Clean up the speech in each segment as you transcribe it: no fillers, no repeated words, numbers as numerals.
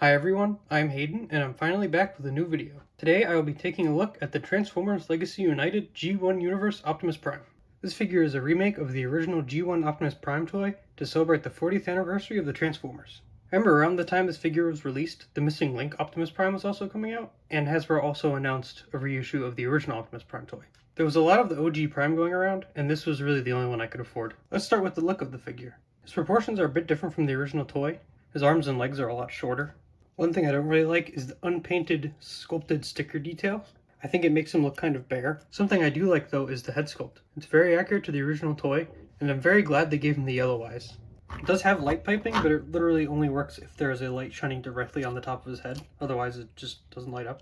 Hi everyone, I'm Hayden, and I'm finally back with a new video. Today I will be taking a look at the Transformers Legacy United G1 Universe Optimus Prime. This figure is a remake of the original G1 Optimus Prime toy to celebrate the 40th anniversary of the Transformers. Remember, around the time this figure was released, the Missing Link Optimus Prime was also coming out, and Hasbro also announced a reissue of the original Optimus Prime toy. There was a lot of the OG Prime going around, and this was really the only one I could afford. Let's start with the look of the figure. His proportions are a bit different from the original toy. His arms and legs are a lot shorter. One thing I don't really like is the unpainted sculpted sticker detail. I think it makes him look kind of bare. Something I do like though is the head sculpt. It's very accurate to the original toy, and I'm very glad they gave him the yellow eyes. It does have light piping, but it literally only works if there is a light shining directly on the top of his head. Otherwise it just doesn't light up.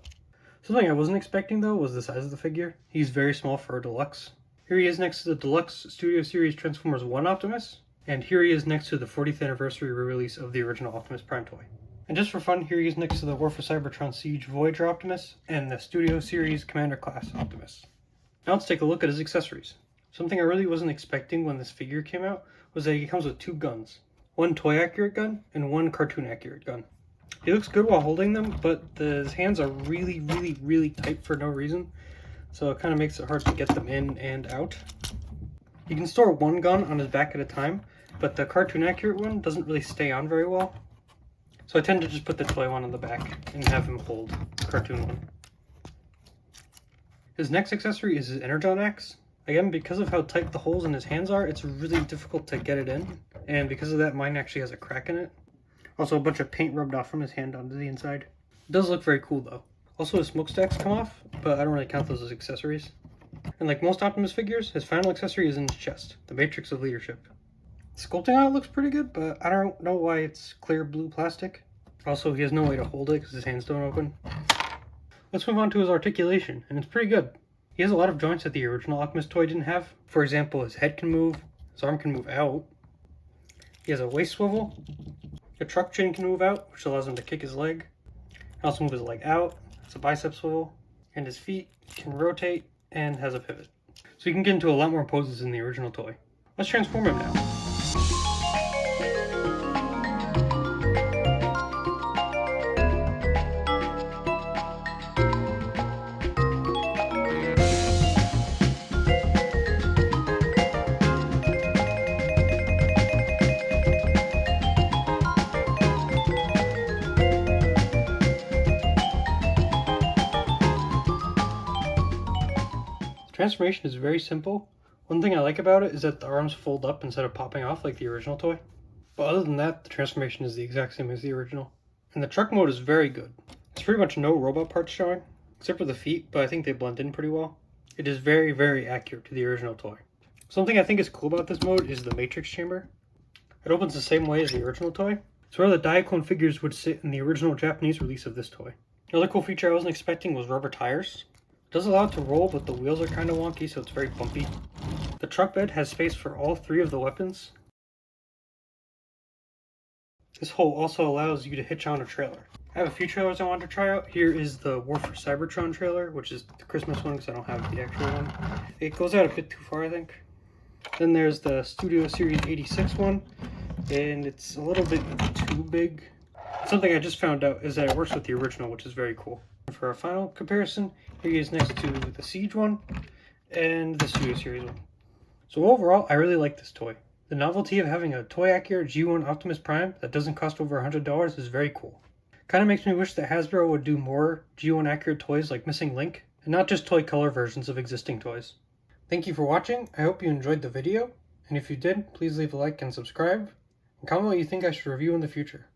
Something I wasn't expecting though was the size of the figure. He's very small for a deluxe. Here he is next to the Deluxe Studio Series Transformers 1 Optimus, and here he is next to the 40th anniversary re-release of the original Optimus Prime toy. And just for fun, here he is next to the War for Cybertron Siege Voyager Optimus and the Studio Series Commander Class Optimus. Now let's take a look at his accessories. Something I really wasn't expecting when this figure came out was that he comes with two guns. One toy-accurate gun and one cartoon-accurate gun. He looks good while holding them, but his hands are really tight for no reason, so it kind of makes it hard to get them in and out. You can store one gun on his back at a time, but the cartoon-accurate one doesn't really stay on very well. So I tend to just put the toy one on the back and have him hold the cartoon one. His next accessory is his Energon axe. Again, because of how tight the holes in his hands are, it's really difficult to get it in. And because of that, mine actually has a crack in it. Also a bunch of paint rubbed off from his hand onto the inside. It does look very cool though. Also his smokestacks come off, but I don't really count those as accessories. And like most Optimus figures, his final accessory is in his chest, the Matrix of Leadership. Sculpting on it looks pretty good, but I don't know why it's clear blue plastic. Also, he has no way to hold it because his hands don't open. Let's move on to his articulation, and it's pretty good. He has a lot of joints that the original Optimus toy didn't have. For example, his head can move, his arm can move out. He has a waist swivel. The truck chin can move out, which allows him to kick his leg. He can also move his leg out. It's a bicep swivel. And his feet can rotate and has a pivot. So he can get into a lot more poses in the original toy. Let's transform him now. Transformation is very simple. One thing I like about it is that the arms fold up instead of popping off like the original toy. But other than that, the transformation is the exact same as the original. And the truck mode is very good. There's pretty much no robot parts showing, except for the feet, but I think they blend in pretty well. It is very accurate to the original toy. Something I think is cool about this mode is the Matrix chamber. It opens the same way as the original toy. It's where the Diaclone figures would sit in the original Japanese release of this toy. Another cool feature I wasn't expecting was rubber tires. It does allow it to roll, but the wheels are kind of wonky, so it's very bumpy. The truck bed has space for all three of the weapons. This hole also allows you to hitch on a trailer. I have a few trailers I want to try out. Here is the War for Cybertron trailer, which is the Christmas one because I don't have the actual one. It goes out a bit too far, I think. Then there's the Studio Series 86 one, and it's a little bit too big. Something I just found out is that it works with the original, which is very cool. For our final comparison, here he is next to the Siege one and the Studio Series one. So overall, I really like this toy. The novelty of having a toy-accurate G1 Optimus Prime that doesn't cost over $100 is very cool. Kind of makes me wish that Hasbro would do more G1 accurate toys like Missing Link, and not just toy color versions of existing toys. Thank you for watching. I hope you enjoyed the video, and if you did, please leave a like and subscribe, and comment what you think I should review in the future.